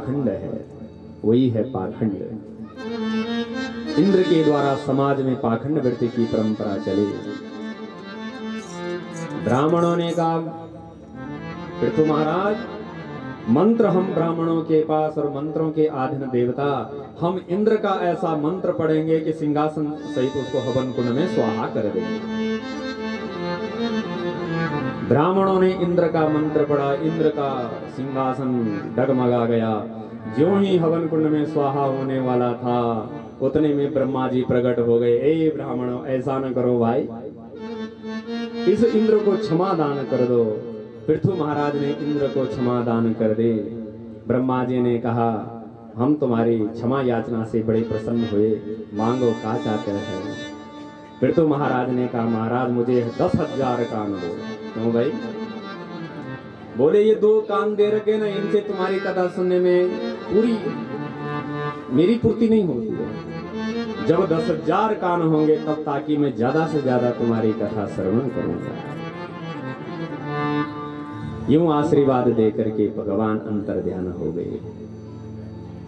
पाखंड है, वही है पाखंड। इंद्र के द्वारा समाज में पाखंड वृत्ति की परंपरा चली। ब्राह्मणों ने कहा, पृथु महाराज, मंत्र हम ब्राह्मणों के पास और मंत्रों के आधीन देवता, हम इंद्र का ऐसा मंत्र पढ़ेंगे कि सिंहासन सहित उसको हवन कुंड में स्वाहा कर देंगे। ब्राह्मणों ने इंद्र का मंत्र पढ़ा, इंद्र का सिंहासन डगमगा गया। ज्यों ही हवन कुंड में स्वाहा होने वाला था, उतने में ब्रह्मा जी प्रकट हो गए। ए ब्राह्मणों, ऐसा न करो भाई, इस इंद्र को क्षमा दान कर दो। पृथु महाराज ने इंद्र को क्षमा दान कर दे। ब्रह्मा जी ने कहा, हम तुम्हारी क्षमा याचना से बड़े प्रसन्न हुए, मांगो क्या चाहते हैं। पृथु महाराज ने कहा, महाराज मुझे 10,000 कान दो। क्यों भाई? बोले, ये 2 कान दे रखे ना, इनसे तुम्हारी कथा सुनने में पूरी मेरी पूर्ति नहीं होती है। जब 10,000 कान होंगे तब ताकि मैं ज्यादा से ज्यादा तुम्हारी कथा श्रवण करूंगा। यूं आशीर्वाद देकर के भगवान अंतर ध्यान हो गए।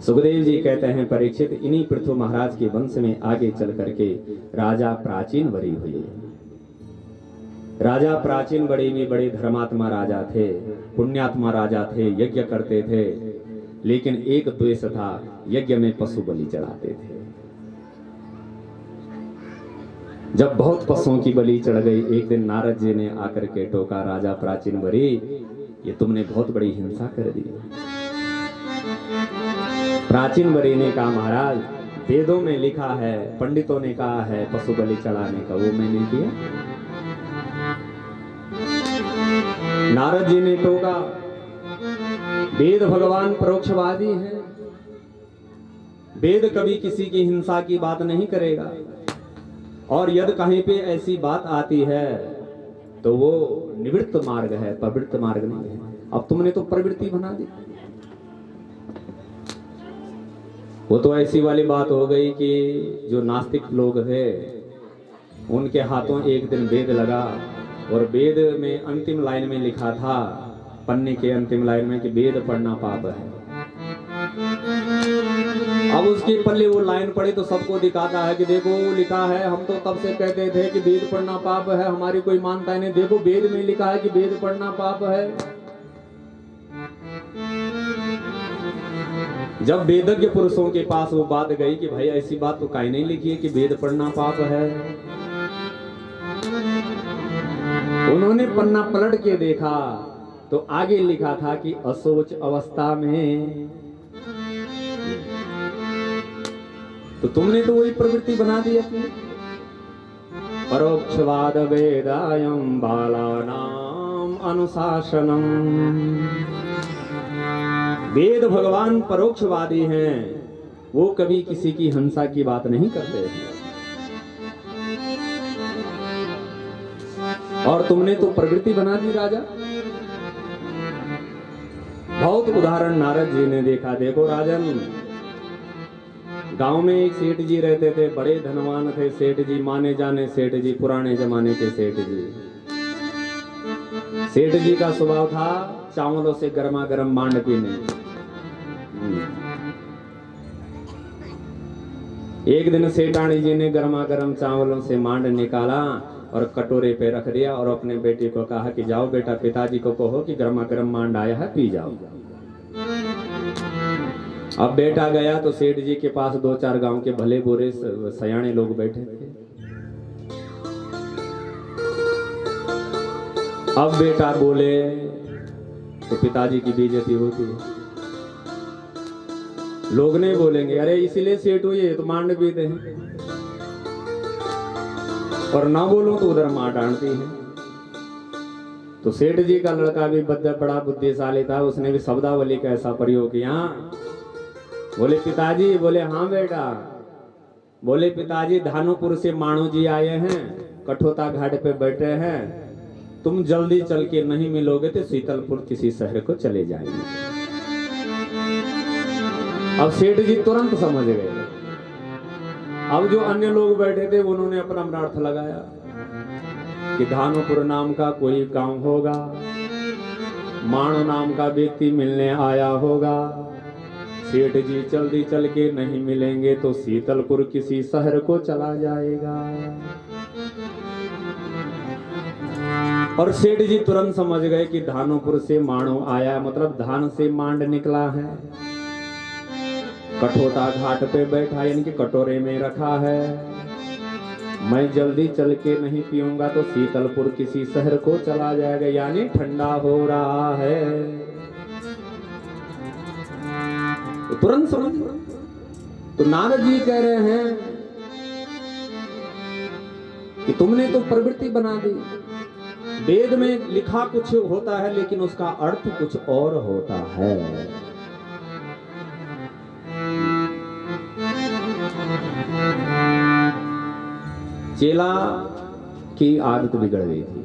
सुखदेव जी कहते हैं, परीक्षित, इन्हीं पृथु महाराज के वंश में आगे चल करके राजा प्राचीन वरी हुए। राजा प्राचीन बड़े में बड़े धर्मात्मा राजा थे, पुण्यात्मा राजा थे, यज्ञ करते थे, लेकिन एक द्वेष था, यज्ञ में पशु बलि चढ़ाते थे। जब बहुत पशुओं की बलि चढ़ गई, एक दिन नारद जी ने आकर के टोका, राजा प्राचीन वरी, ये तुमने बहुत बड़ी हिंसा कर दी। प्राचीन वरी ने कहा, महाराज वेदों में लिखा है, पंडितों ने कहा है पशु बलि चढ़ाने का, वो मैंने किया। नारद जी ने टोका, वेद भगवान परोक्षवादी हैं, वेद कभी किसी की हिंसा की बात नहीं करेगा, और यदि कहीं पे ऐसी बात आती है तो वो निवृत्त मार्ग है, प्रवृत्त मार्ग नहीं है। अब तुमने तो प्रवृत्ति बना दी। वो तो ऐसी वाली बात हो गई कि जो नास्तिक लोग थे उनके हाथों एक दिन वेद लगा, और वेद में अंतिम लाइन में लिखा था, पन्ने के अंतिम लाइन में, कि वेद पढ़ना पाप है। अब उसके पल्ले वो लाइन पढ़ी तो सबको दिखाता है कि देखो लिखा है, हम तो तब से कहते थे कि वेद पढ़ना पाप है, हमारी कोई मानता नहीं, देखो वेद में लिखा है कि वेद पढ़ना पाप है। जब वेदज्ञ पुरुषों के पास वो बात गई कि भाई ऐसी बात तो काहे नहीं लिखी है कि वेद पढ़ना पाप है, उन्होंने पन्ना पलट के देखा तो आगे लिखा था कि असोच अवस्था में। तो तुमने तो वही प्रवृत्ति बना दी अपनी। परोक्षवाद वेदायम बालानाम अनुशासनम। वेद भगवान परोक्षवादी हैं, वो कभी किसी की हिंसा की बात नहीं करते। और तुमने तो प्रवृत्ति बना दी राजा। बहुत उदाहरण नारद जी ने देखा। देखो राजन, गांव में एक सेठ जी रहते थे, बड़े धनवान थे सेठ जी, माने जाने सेठ जी, पुराने जमाने के सेठ जी। सेठ जी का स्वभाव था चावलों से गर्मा गर्म मांड पीने। एक दिन सेठानी जी ने गर्मा गर्म चावलों से मांड निकाला और कटोरे पे रख दिया, और अपने बेटे को कहा कि जाओ बेटा, पिताजी को कहो कि गर्मा गर्म मांड आया है, पी जाओ। अब बेटा गया तो सेठ जी के पास 2-4 गांव के भले बुरे सयाने लोग बैठे थे। अब बेटा बोले तो पिताजी की बेइज्जती होती है। लोग नहीं बोलेंगे अरे इसीलिए सेठ हुए तो मांड पीते हैं, और ना बोलूं तो उधर मां डांटती है। तो सेठ जी का लड़का भी बड़ा बुद्धिशाली था, उसने भी शब्दावली का ऐसा प्रयोग किया। बोले पिताजी, बोले हाँ बेटा। बोले पिताजी, धानुपुर से माणो जी आए हैं, कठोता घाट पे बैठे हैं, तुम जल्दी चल के नहीं मिलोगे तो शीतलपुर किसी शहर को चले जाएंगे। अब सेठ जी तुरंत समझ गए। अब जो अन्य लोग बैठे थे उन्होंने अपना अर्थ लगाया कि धानुपुर नाम का कोई गांव होगा, माणो नाम का व्यक्ति मिलने आया होगा, सेठ जी जल्दी चल के नहीं मिलेंगे तो शीतलपुर किसी शहर को चला जाएगा। और सेठ जी तुरंत समझ गए कि धानोपुर से माणो आया, मतलब धान से मांड निकला है। कठोटा घाट पे बैठा, यानी कि कटोरे में रखा है। मैं जल्दी चल के नहीं पीऊंगा तो शीतलपुर किसी शहर को चला जाएगा, यानी ठंडा हो रहा है। तो तुरंत समझ। तो नारद जी कह रहे हैं कि तुमने तो प्रवृत्ति बना दी। वेद में लिखा कुछ होता है लेकिन उसका अर्थ कुछ और होता है। चेला की आदत बिगड़ गई थी।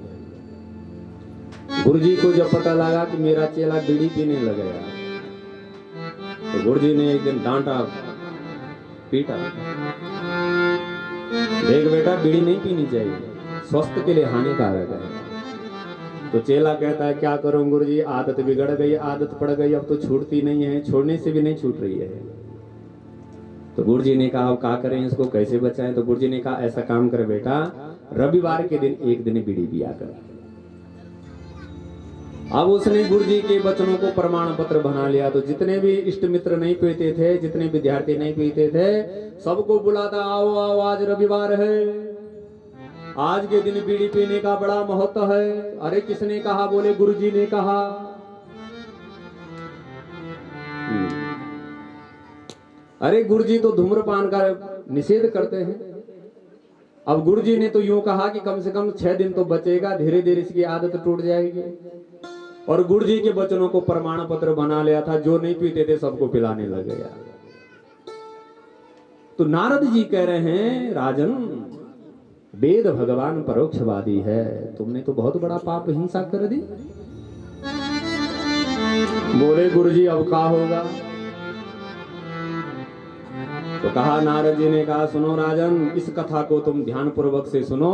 गुरुजी को जब पता लगा कि मेरा चेला बीड़ी पीने लग गया तो गुरुजी ने एक दिन डांटा, पीटा। देख बेटा, बीड़ी नहीं पीनी चाहिए, स्वास्थ्य के लिए हानिकारक है। तो चेला कहता है क्या करूं गुरुजी, आदत बिगड़ गई, आदत पड़ गई, अब तो छूटती नहीं है, छोड़ने से भी नहीं छूट रही है। तो गुरुजी ने कहा अब क्या करें, इसको कैसे बचाएं। तो गुरुजी ने कहा ऐसा काम कर बेटा, रविवार के दिन एक दिन बीड़ी पिया कर। अब उसने गुरुजी के वचनों को प्रमाण पत्र बना लिया। तो जितने भी इष्ट मित्र नहीं पीते थे, जितने विद्यार्थी नहीं पीते थे, सबको बुलाता, आओ आओ आज रविवार है, आज के दिन बीड़ी पीने का बड़ा महत्व है। अरे किसने कहा, बोले गुरुजी ने कहा। अरे गुरुजी तो धूम्रपान का निषेध करते हैं। अब गुरुजी ने तो यूं कहा कि कम से कम 6 दिन तो बचेगा, धीरे धीरे इसकी आदत टूट जाएगी। और गुरुजी के वचनों को प्रमाण पत्र बना लिया था, जो नहीं पीते थे सबको पिलाने लग गया। तो नारद जी कह रहे हैं राजन, वेद भगवान परोक्षवादी है, तुमने तो बहुत बड़ा पाप हिंसा कर दी। बोले गुरुजी अब क्या होगा। तो कहा, नारद जी ने कहा सुनो राजन, इस कथा को तुम ध्यान पूर्वक से सुनो।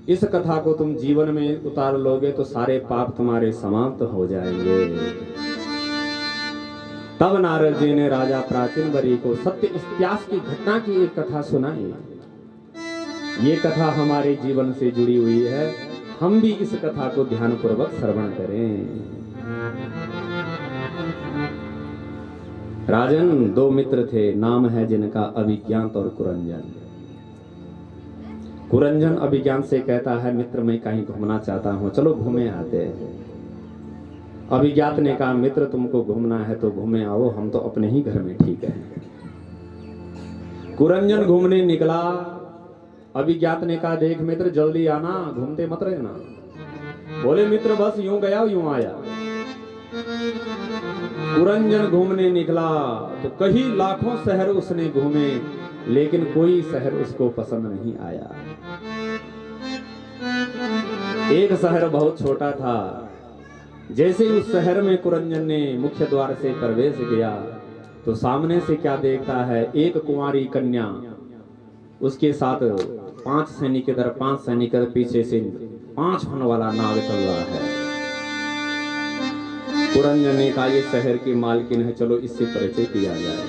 इस कथा को तुम जीवन में उतार लोगे तो सारे पाप तुम्हारे समाप्त हो जाएंगे। तब नारद जी ने राजा प्राचीन बरी को सत्य इतिहास की घटना की एक कथा सुनाई। ये कथा हमारे जीवन से जुड़ी हुई है, हम भी इस कथा को ध्यान पूर्वक श्रवण करें। राजन, 2 मित्र थे, नाम है जिनका अभिज्ञात और कुरंजन। कुरंजन अभिज्ञात से कहता है मित्र मैं कहीं घूमना चाहता हूं, चलो घूमे आते हैं। अभिज्ञात ने कहा मित्र तुमको घूमना है तो घूमे आओ, हम तो अपने ही घर में ठीक है। कुरंजन घूमने निकला। अभिज्ञात ने कहा देख मित्र जल्दी आना, घूमते मत रहना। बोले मित्र बस यूं गया यूं आया। कुरंजन घूमने निकला तो कई लाखों शहर उसने घूमे, लेकिन कोई शहर उसको पसंद नहीं आया। एक शहर बहुत छोटा था। जैसे उस शहर में कुरंजन ने मुख्य द्वार से प्रवेश किया तो सामने से क्या देखता है, एक कुंवारी कन्या, उसके साथ 5 सैनिक इधर 5 सैनिक पीछे से 5 फन वाला नाग चल रहा है। कुरंजन ने कहा ये शहर की मालकिन है, चलो इससे परिचय किया जाए।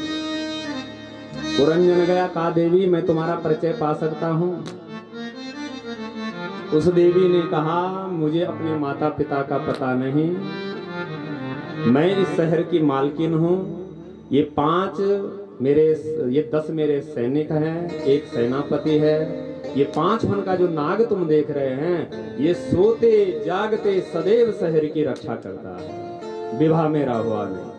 कुरंजन गया, कहा देवी मैं तुम्हारा परिचय पा सकता हूं। उस देवी ने कहा मुझे अपने माता पिता का पता नहीं, मैं इस शहर की मालकिन हूं। ये 10 मेरे सैनिक हैं, एक सेनापति है। ये 5 फन का जो नाग तुम देख रहे हैं, ये सोते जागते सदैव शहर की रक्षा करता है, विवाह मेरा हुआ नहीं।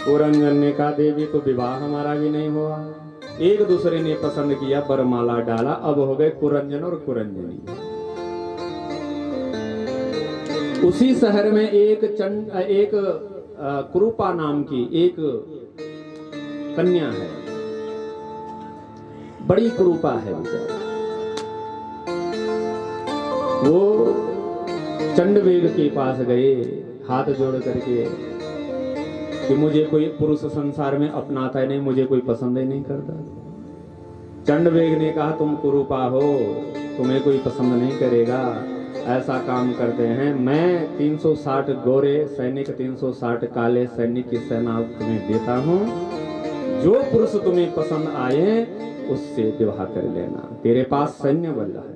कुरंजन ने कहा देवी तो विवाह हमारा भी नहीं हुआ। एक दूसरे ने पसंद किया, बरमाला डाला, अब हो गए कुरंजन और कुरंजनी। उसी शहर में एक कुरूपा नाम की एक कन्या है, बड़ी कुरूपा है बेचारी। वो चंडवेग के पास गए हाथ जोड़ करके कि मुझे कोई पुरुष संसार में अपनाता ही नहीं, मुझे कोई पसंद ही नहीं करता। चंडवेग ने कहा तुम कुरूपा हो, तुम्हें कोई पसंद नहीं करेगा, ऐसा काम करते हैं। मैं 360 गोरे सैनिक, 360 काले सैनिक की सेना तुम्हें देता हूँ। जो पुरुष तुम्हें पसंद आए उससे विवाह कर लेना, तेरे पास सैन्य बल है।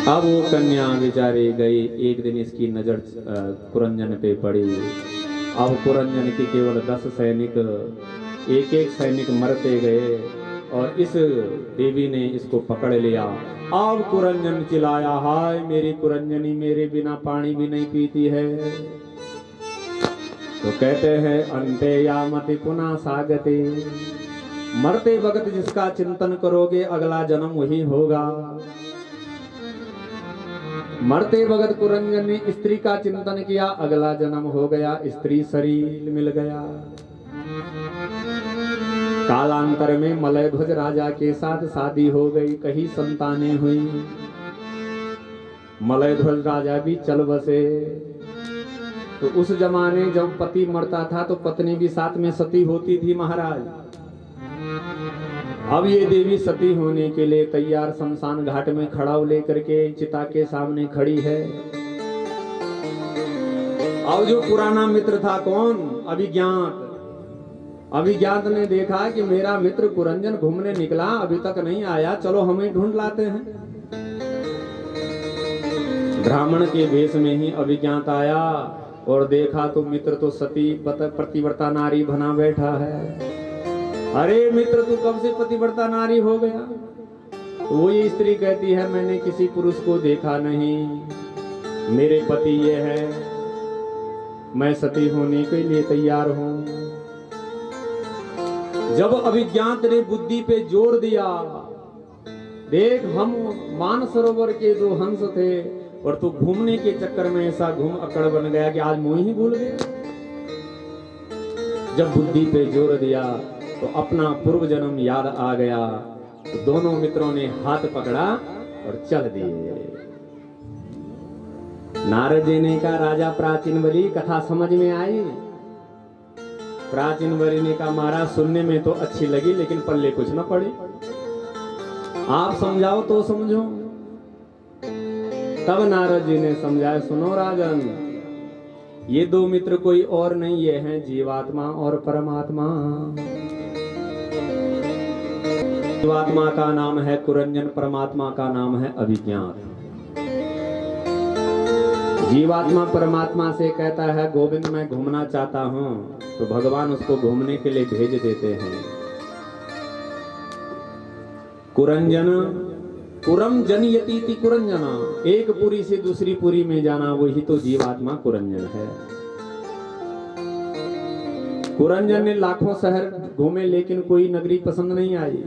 अब वो कन्या बेचारी गई। एक दिन इसकी नजर कुरंजन पे पड़ी। अब कुरंजन की केवल 10 सैनिक, एक एक सैनिक मरते गए और इस देवी ने इसको पकड़ लिया। अब कुरंजन चिल्लाया, हाय मेरी कुरंजनी मेरे बिना पानी भी नहीं पीती है। तो कहते हैं अंते यामति पुनः सागते, मरते वक्त जिसका चिंतन करोगे अगला जन्म वही होगा। मरते वक्त कुरंजन ने स्त्री का चिंतन किया, अगला जन्म हो गया, स्त्री शरीर मिल गया। कालांतर में मलयध्वज राजा के साथ शादी हो गई, कहीं संतानें हुई। मलयध्वज राजा भी चल बसे। तो उस जमाने जब पति मरता था तो पत्नी भी साथ में सती होती थी महाराज। अब ये देवी सती होने के लिए तैयार शमशान घाट में खड़ाऊ लेकर के चिता के सामने खड़ी है। अब जो पुराना मित्र था कौन, अभिज्ञात, अभिज्ञात ने देखा कि मेरा मित्र कुरंजन घूमने निकला अभी तक नहीं आया, चलो हमें ढूंढ लाते हैं। ब्राह्मण के वेश में ही अभिज्ञात आया और देखा तो मित्र तो सती पतिव्रता नारी बना बैठा है। अरे मित्र तू कब से पतिव्रता नारी हो गया? तो वही स्त्री कहती है मैंने किसी पुरुष को देखा नहीं, मेरे पति ये है, मैं सती होने के लिए तैयार हूं। जब अभिज्ञात ने बुद्धि पे जोर दिया, देख हम मानसरोवर के जो हंस थे और तू घूमने के चक्कर में ऐसा घूम अकड़ बन गया कि आज मुंह ही भूल गया। जब बुद्धि पे जोर दिया तो अपना पूर्व जन्म याद आ गया। तो दोनों मित्रों ने हाथ पकड़ा और चल दिए। नारद जी ने कहा राजा प्राचीन बलि कथा समझ में आई? प्राचीन बलि ने कहा महाराज सुनने में तो अच्छी लगी लेकिन पल्ले कुछ न पड़े, आप समझाओ तो समझो। तब नारद जी ने समझाया, सुनो राजन, ये दो मित्र कोई और नहीं, ये हैं जीवात्मा और परमात्मा। जीवात्मा का नाम है कुरंजन, परमात्मा का नाम है अभिज्ञात। जीवात्मा परमात्मा से कहता है गोविंद मैं घूमना चाहता हूं, तो भगवान उसको घूमने के लिए भेज देते हैं। कुरंजन कुरम जनयति कुरंजना, एक पुरी से दूसरी पुरी में जाना वही तो जीवात्मा कुरंजन है। कुरंजन ने लाखों शहर घूमे लेकिन कोई नगरी पसंद नहीं आई।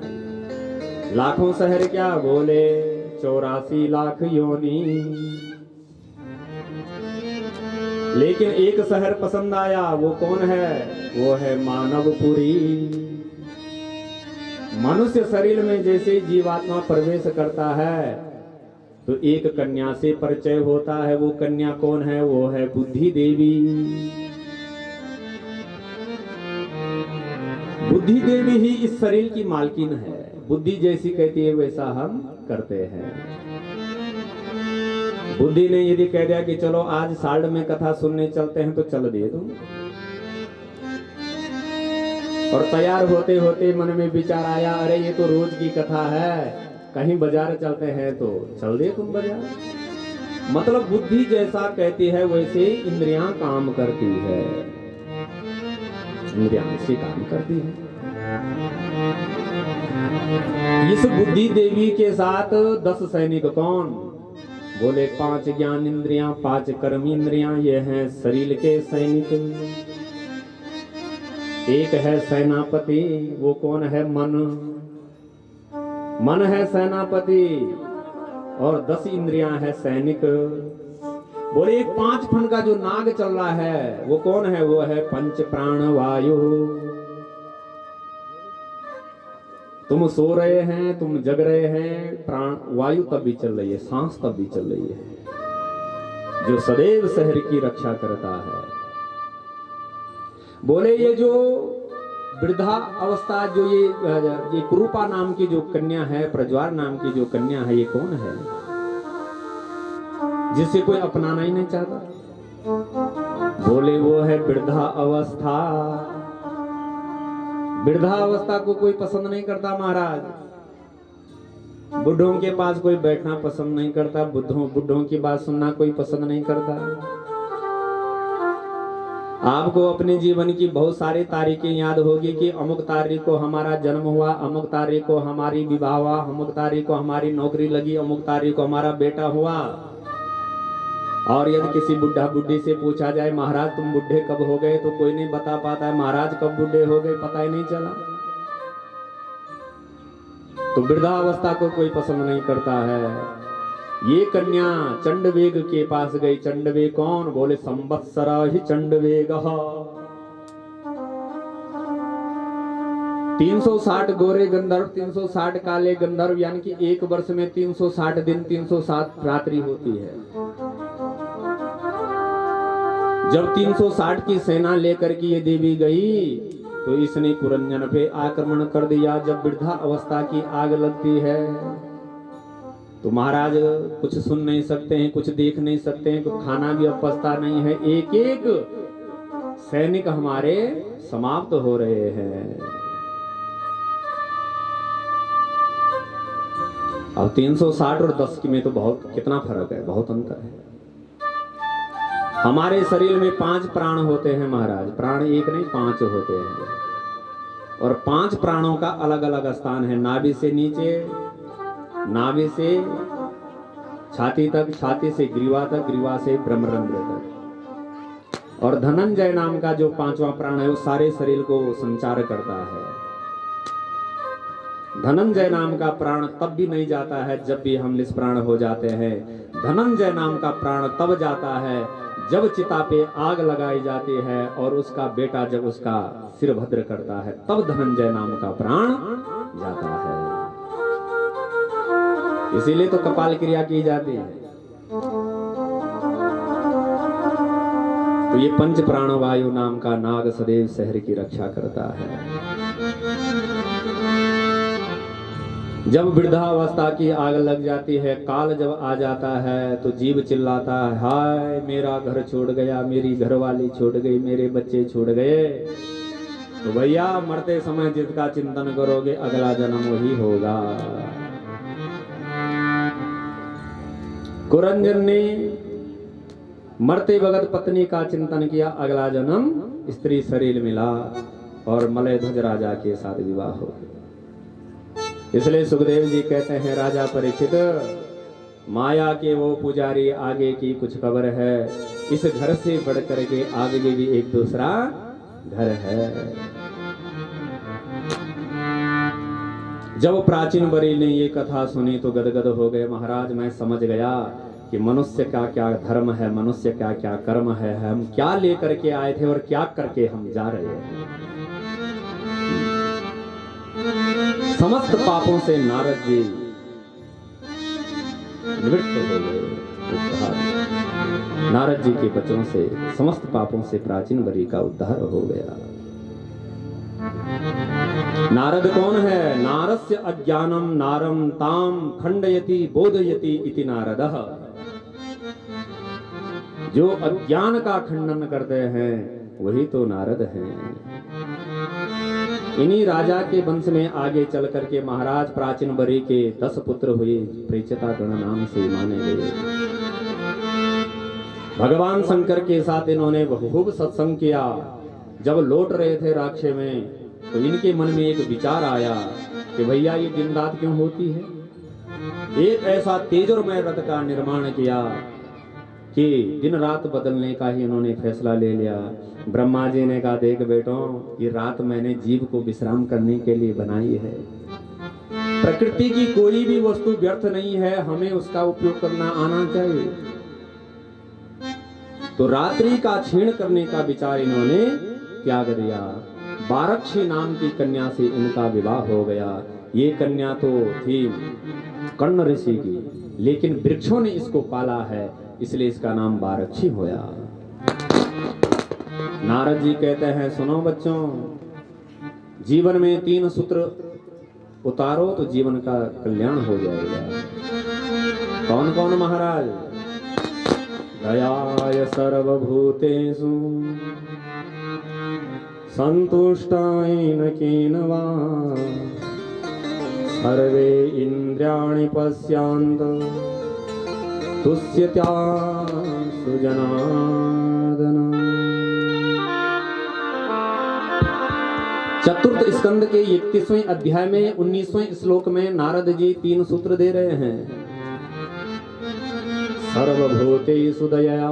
लाखों शहर क्या बोले, 84 लाख योनि, लेकिन एक शहर पसंद आया। वो कौन है? वो है मानवपुरी। मनुष्य शरीर में जैसे जीवात्मा प्रवेश करता है तो एक कन्या से परिचय होता है। वो कन्या कौन है? वो है बुद्धि देवी। बुद्धि देवी ही इस शरीर की मालकिन है। बुद्धि जैसी कहती है वैसा हम करते हैं। बुद्धि ने यदि कह दिया कि चलो आज साल्ड में कथा सुनने चलते हैं तो चल दिए तुम। और तैयार होते होते मन में विचार आया, अरे ये तो रोज की कथा है, कहीं बाजार चलते हैं, तो चल दिए तुम बाजार। मतलब बुद्धि जैसा कहती है वैसे इंद्रियां काम करती है, इंद्रियां से काम करती है। इस बुद्धि देवी के साथ 10 सैनिक कौन? बोले 5 ज्ञान इंद्रियां, 5 कर्म इंद्रियां, ये हैं शरीर के सैनिक। एक है सेनापति, वो कौन है? मन। मन है सेनापति और 10 इंद्रियां है सैनिक। बोले एक 5 फन का जो नाग चल रहा है वो कौन है? वो है पंच प्राण वायु। तुम सो रहे हैं, तुम जग रहे हैं, प्राण वायु तब भी चल रही है, सांस तब भी चल रही है, जो सदैव शरीर की रक्षा करता है। बोले ये जो वृद्धा अवस्था जो ये कुरूपा नाम की जो कन्या है, प्रज्वार नाम की जो कन्या है, ये कौन है जिसे कोई अपनाना ही नहीं चाहता? बोले वो है वृद्धा अवस्था। वृद्धा अवस्था को कोई पसंद नहीं करता महाराज। बुढ़ों के पास कोई बैठना पसंद नहीं करता, बुढ़ों की बात सुनना कोई पसंद नहीं करता। आपको अपने जीवन की बहुत सारी तारीखें याद होगी कि अमुक तारीख को हमारा जन्म हुआ, अमुक तारीख को हमारी विवाह हुआ, अमुक तारीख को हमारी नौकरी लगी, अमुक तारीख को हमारा बेटा हुआ। और यदि किसी बुढ़ा बुढ़ी से पूछा जाए महाराज तुम बुढ़े कब हो गए, तो कोई नहीं बता पाता है महाराज कब बुढ़े हो गए, पता ही नहीं चला। तो वृद्धावस्था को कोई पसंद नहीं करता है। ये कन्या चंडवेग के पास गई। चंडवेग कौन? बोले संवत्सर ही चंडवेग। 360 गोरे गंधर्व, 360 काले गंधर्व, यानी कि एक वर्ष में 360 दिन 360 रात्रि होती है। जब 360 की सेना लेकर के ये देवी गई तो इसने कुरंजन पे आक्रमण कर दिया। जब वृद्धा अवस्था की आग लगती है तो महाराज कुछ सुन नहीं सकते हैं, कुछ देख नहीं सकते हैं, कुछ खाना भी अब पचता नहीं है। एक एक सैनिक हमारे समाप्त हो रहे हैं। अब 360 और 10 में तो बहुत कितना फर्क है, बहुत अंतर है। हमारे शरीर में 5 प्राण होते हैं महाराज, प्राण एक नहीं 5 होते हैं। और 5 प्राणों का अलग अलग स्थान है। नाभि से नीचे, नाभि से छाती तक, छाती से ग्रीवा तक, ग्रीवा से ब्रह्मरंध्र तक। और धनंजय नाम का जो 5वां प्राण है वो सारे शरीर को संचार करता है। धनंजय नाम का प्राण तब भी नहीं जाता है जब भी हम निष्प्राण हो जाते हैं। धनंजय नाम का प्राण तब जाता है जब चिता पे आग लगाई जाती है और उसका बेटा जब उसका सिर भद्र करता है, तब धनंजय नाम का प्राण जाता है। इसीलिए तो कपाल क्रिया की जाती है। तो ये पंच प्राणवायु नाम का नाग सदैव शहर की रक्षा करता है। जब वृद्धावस्था की आग लग जाती है, काल जब आ जाता है तो जीव चिल्लाता है, हाय मेरा घर छोड़ गया, मेरी घरवाली छोड़ गई, मेरे बच्चे छोड़ गए। तो भैया मरते समय जिसका चिंतन करोगे अगला जन्म वही होगा। कुरंजन ने मरते वक्त पत्नी का चिंतन किया, अगला जन्म स्त्री शरीर मिला और मलयध्वज राजा के साथ विवाह हो गया। इसलिए सुखदेव जी कहते हैं, राजा परीक्षित माया के वो पुजारी आगे की कुछ खबर है, इस घर से बढ़ करके आगे भी एक दूसरा घर है। जब प्राचीन बरी ने ये कथा सुनी तो गदगद हो गए। महाराज मैं समझ गया कि मनुष्य का क्या धर्म है, मनुष्य का क्या कर्म है, हम क्या लेकर के आए थे और क्या करके हम जा रहे हैं। समस्त पापों से नारद जी निवृत्त हो गए। नारद जी के वचनों से समस्त पापों से प्राचीन बरी का उद्धार हो गया। नारद कौन है? नारस्य अज्ञानम नारम ताम खंडयति बोधयति इति नारदः। जो अज्ञान का खंडन करते हैं वही तो नारद हैं। इन्हीं राजा के वंश में आगे चल करके महाराज प्राचीन बरी के 10 पुत्र हुए, प्रेचता गण नाम से माने गए। भगवान शंकर के साथ इन्होंने खूब सत्संग किया। जब लौट रहे थे राक्षे में तो इनके मन में एक विचार आया कि भैया ये दिन रात क्यों होती है। एक ऐसा तेजोमय रथ का निर्माण किया कि दिन रात बदलने का ही इन्होंने फैसला ले लिया। ब्रह्मा जी ने कहा, देख बेटों ये रात मैंने जीव को विश्राम करने के लिए बनाई है। प्रकृति की कोई भी वस्तु व्यर्थ नहीं है, हमें उसका उपयोग करना आना चाहिए। तो रात्रि का क्षीण करने का विचार इन्होंने त्याग दिया। बारक्षी नाम की कन्या से इनका विवाह हो गया। ये कन्या तो थी कर्ण ऋषि की, लेकिन वृक्षों ने इसको पाला है, इसलिए इसका नाम बारक्षी होया। नारद जी कहते हैं, सुनो बच्चों, जीवन में 3 सूत्र उतारो तो जीवन का कल्याण हो जाएगा। कौन कौन महाराज? दयाय सर्वभूतेषु संतुष्टायेन केन वा सर्वे इंद्रियाणि पश्यन्त तुष्यत्या सुजनार्दन। चतुर्थ स्कंद के 31वें अध्याय में 19वें श्लोक में नारद जी 3 सूत्र दे रहे हैं। सर्वभूतेषु दयया,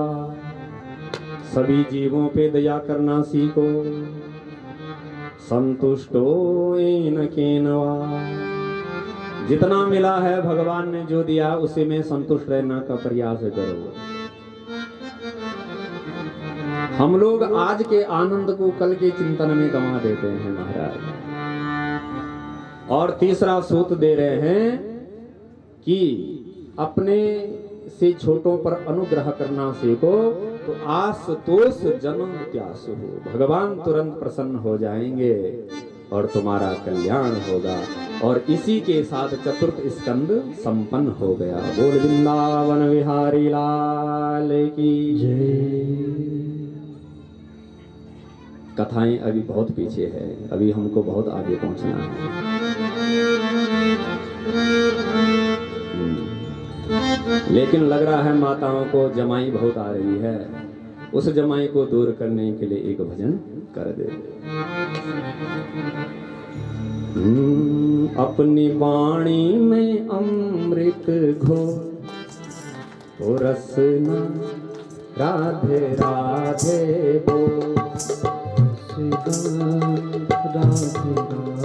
सभी जीवों पे दया करना सीखो। संतुष्टो येन केन वा, जितना मिला है भगवान ने जो दिया उसी में संतुष्ट रहने का प्रयास करो। हम लोग आज के आनंद को कल के चिंतन में गंवा देते हैं महाराज। और तीसरा सूत्र दे रहे हैं कि अपने से छोटों पर अनुग्रह करना सीखो तो आशुतोष जन्म त्यास हो, भगवान तुरंत प्रसन्न हो जाएंगे और तुम्हारा कल्याण होगा। और इसी के साथ चतुर्थ स्कंद संपन्न हो गया। बोल वृंदावन विहारी लाल की जय। कथाएं अभी बहुत पीछे है, अभी हमको बहुत आगे पहुंचना है। लेकिन लग रहा है माताओं को जमाई बहुत आ रही है, उस जमाई को दूर करने के लिए एक भजन कर दे। अपनी वाणी में अमृत घोर रसना राधे राधे बोल राधे राधे।